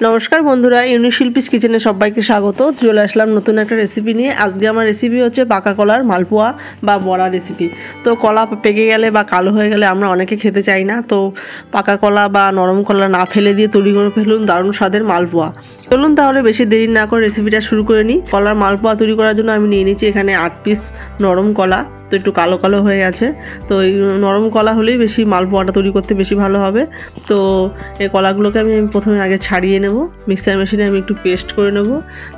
নমস্কার বন্ধুরা, ইউনিশিল্পিস কিচেনে সবাইকে স্বাগত। চলে আসলাম নতুন একটা রেসিপি নিয়ে। আজকে আমার রেসিপি হচ্ছে পাকা কলার মালপোয়া বা বড়া রেসিপি। তো কলা পেকে গেলে বা কালো হয়ে গেলে আমরা অনেকে খেতে চাই না, তো পাকা কলা বা নরম কলা না ফেলে দিয়ে তৈরি করে ফেলুন দারুণ স্বাদের মালপোয়া। চলুন তাহলে বেশি দেরি না করে রেসিপিটা শুরু করে নিই। কলার মালপোয়া তৈরি করার জন্য আমি নিয়ে নিচ্ছি এখানে 8 পিস নরম কলা। তো একটু কালো কালো হয়ে গেছে, তো এই নরম কলা হলেই বেশি মালপোয়াটা তৈরি করতে বেশি ভালো হবে। তো এই কলাগুলোকে আমি প্রথমে আগে ছাড়িয়ে নেব, মিক্সার মেশিনে আমি একটু পেস্ট করে নেব।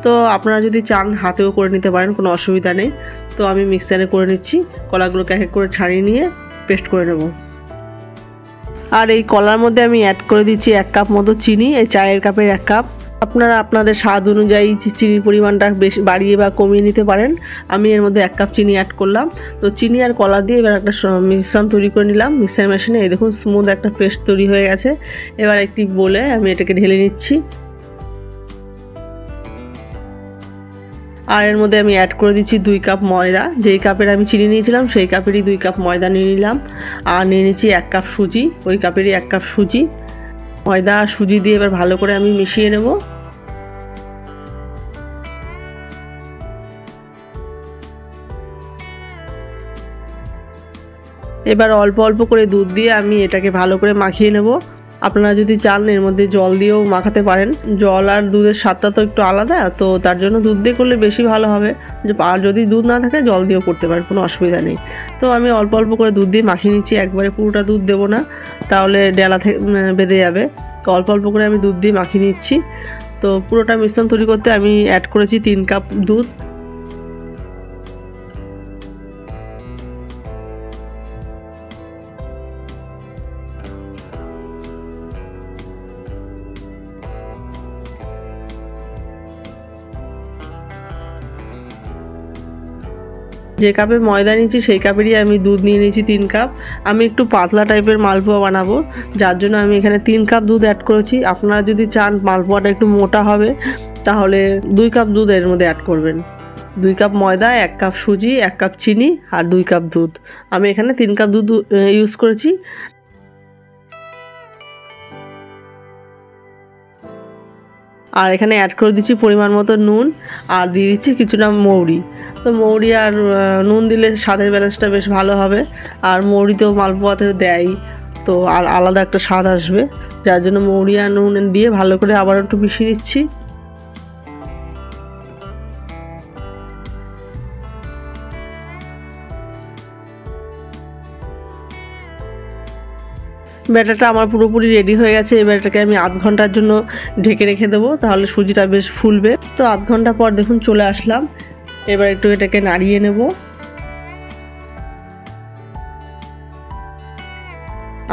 তো আপনারা যদি চান হাতেও করে নিতে পারেন, কোনো অসুবিধা নেই। তো আমি মিক্সারে করে নিচ্ছি, কলাগুলোকে এক এক করে ছাড়িয়ে নিয়ে পেস্ট করে নেব। আর এই কলার মধ্যে আমি অ্যাড করে দিচ্ছি 1 কাপ মতো চিনি, এই চায়ের কাপের 1 কাপ। আপনারা আপনাদের স্বাদ অনুযায়ী চিনির পরিমাণটা বেশি বাড়িয়ে বা কমিয়ে নিতে পারেন। আমি এর মধ্যে 1 কাপ চিনি অ্যাড করলাম। তো চিনি আর কলা দিয়ে এবার একটা মিশ্রণ তৈরি করে নিলাম মিক্সার মেশিনে। এই দেখুন স্মুথ একটা পেস্ট তৈরি হয়ে গেছে। এবার একটি বলে আমি এটাকে ঢেলে নিচ্ছি। আর এর মধ্যে আমি অ্যাড করে দিচ্ছি 2 কাপ ময়দা। যেই কাপের আমি চিনি নিয়েছিলাম সেই কাপেরই 2 কাপ ময়দা নিয়ে নিলাম। আর নিয়ে নিচ্ছি 1 কাপ সুজি, ওই কাপেরই 1 কাপ সুজি। ময়দা আর সুজি দিয়ে এবার ভালো করে আমি মিশিয়ে নেব। এবার অল্প অল্প করে দুধ দিয়ে আমি এটাকে ভালো করে মাখিয়ে নেব। আপনারা যদি চান এর মধ্যে জল দিয়েও মাখাতে পারেন। জল আর দুধের স্বাদটা তো একটু আলাদা, তো তার জন্য দুধ দিয়ে করলে বেশি ভালো হবে। আর যদি দুধ না থাকে জল দিয়েও করতে পারেন, কোনো অসুবিধা নেই। তো আমি অল্প অল্প করে দুধ দিয়ে মাখিয়ে নিচ্ছি, একবারে পুরোটা দুধ দেবো না, তাহলে ডেলা থেকে বেঁধে যাবে। তো অল্প অল্প করে আমি দুধ দিয়ে মাখিয়ে নিচ্ছি। তো পুরোটা মিশ্রণ তৈরি করতে আমি অ্যাড করেছি 3 কাপ দুধ। যে কাপে ময়দা নিয়েছি সেই কাপেরই আমি দুধ নিয়ে নিয়েছি 3 কাপ। আমি একটু পাতলা টাইপের মালপোয়া বানাবো, যার জন্য আমি এখানে 3 কাপ দুধ অ্যাড করেছি। আপনারা যদি চান মালপোয়াটা একটু মোটা হবে তাহলে 2 কাপ দুধ এর মধ্যে অ্যাড করবেন। 2 কাপ ময়দা, 1 কাপ সুজি, 1 কাপ চিনি আর 2 কাপ দুধ। আমি এখানে 3 কাপ দুধ ইউজ করেছি। আর এখানে অ্যাড করে দিচ্ছি পরিমাণ মতো নুন, আর দিয়ে দিচ্ছি কিছুটা মৌরি। তো মৌরি আর নুন দিলে স্বাদের ব্যালেন্সটা বেশ ভালো হবে। আর মৌরি তো মালপোয়াতে দেয়, তো আর আলাদা একটা স্বাদ আসবে, যার জন্য মৌরি আর নুন দিয়ে ভালো করে আবার একটু মিশিয়ে নিচ্ছি। ব্যাটারটা আমার পুরোপুরি রেডি হয়ে গেছে। এবার এটাকে আমি আধ ঘন্টার জন্য ঢেকে রেখে দেবো, তাহলে সুজিটা বেশ ফুলবে। তো আধ ঘন্টা পর দেখুন চলে আসলাম। এবার একটু এটাকে নাড়িয়ে নেব।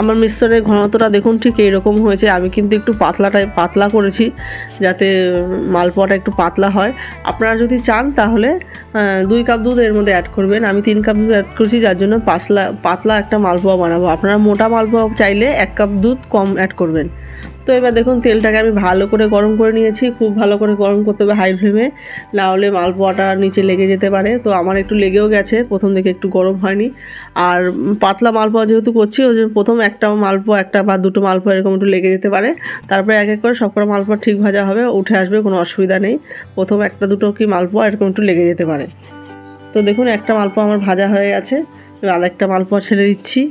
আমার মিশ্রণের ঘনত্বটা দেখুন ঠিক এইরকম হয়েছে। আমি কিন্তু একটু পাতলা করেছি, যাতে মালপোয়াটা একটু পাতলা হয়। আপনারা যদি চান তাহলে 2 কাপ দুধ এর মধ্যে অ্যাড করবেন। আমি 3 কাপ দুধ অ্যাড করেছি, যার জন্য পাতলা একটা মালপোয়া বানাবো। আপনারা মোটা মালপোয়া চাইলে 1 কাপ দুধ কম অ্যাড করবেন। তো এবার দেখুন তেলটাকে আমি ভালো করে গরম করে নিয়েছি। খুব ভালো করে গরম করতে হবে হাই ফ্লেমে, না হলে মালপোয়াটা নিচে লেগে যেতে পারে। তো আমার একটু লেগেও গেছে, প্রথম দিকে একটু গরম হয়নি। আর পাতলা মালপোয়া যেহেতু করছি, ওই জন্য প্রথম একটা মালপোয়া, একটা বা দুটো মালপোয়া এরকম একটু লেগে যেতে পারে। তারপরে এক এক করে সবকটা মালপোয়া ঠিক ভাজা হবে, উঠে আসবে, কোনো অসুবিধা নেই। প্রথম একটা দুটো কি মালপোয়া এরকম একটু লেগে যেতে পারে। তো দেখুন একটা মালপোয়া আমার ভাজা হয়ে গেছে। এবার আরেকটা মালপোয়া ছেড়ে দিচ্ছি।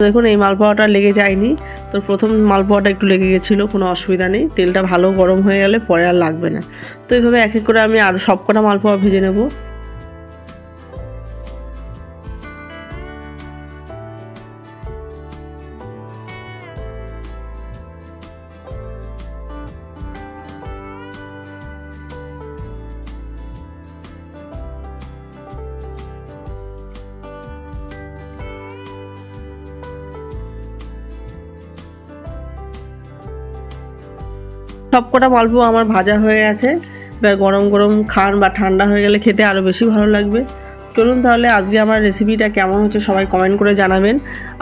দেখুন এই মালপোয়াটা লেগে যায়নি। তো প্রথম মালপোয়াটা একটু লেগে গেছিলো, কোনো অসুবিধা নেই। তেলটা ভালো গরম হয়ে গেলে পরে আর লাগবে না। তো এইভাবে এক এক করে আমি আরও সবকটা মালপোয়া ভেজে নেব। সবকটা মালপোয়া আমার ভাজা হয়ে গেছে। এবার গরম গরম খান বা ঠান্ডা হয়ে গেলে খেতে আরও বেশি ভালো লাগবে। চলুন তাহলে আজকে আমার রেসিপিটা কেমন হচ্ছে সবাই কমেন্ট করে জানাবেন।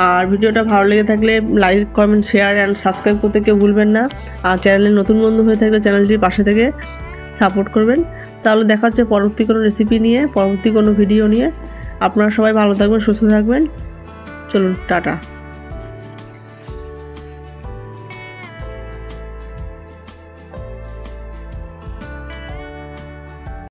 আর ভিডিওটা ভালো লেগে থাকলে like, comment, share and subscribe করতে কেউ ভুলবেন না। আর চ্যানেলে নতুন বন্ধু হয়ে থাকলে চ্যানেলটির পাশে থেকে সাপোর্ট করবেন। তাহলে দেখা হচ্ছে পরবর্তী কোনো রেসিপি নিয়ে, পরবর্তী কোনো ভিডিও নিয়ে। আপনারা সবাই ভালো থাকবেন, সুস্থ থাকবেন। চলুন, টাটা।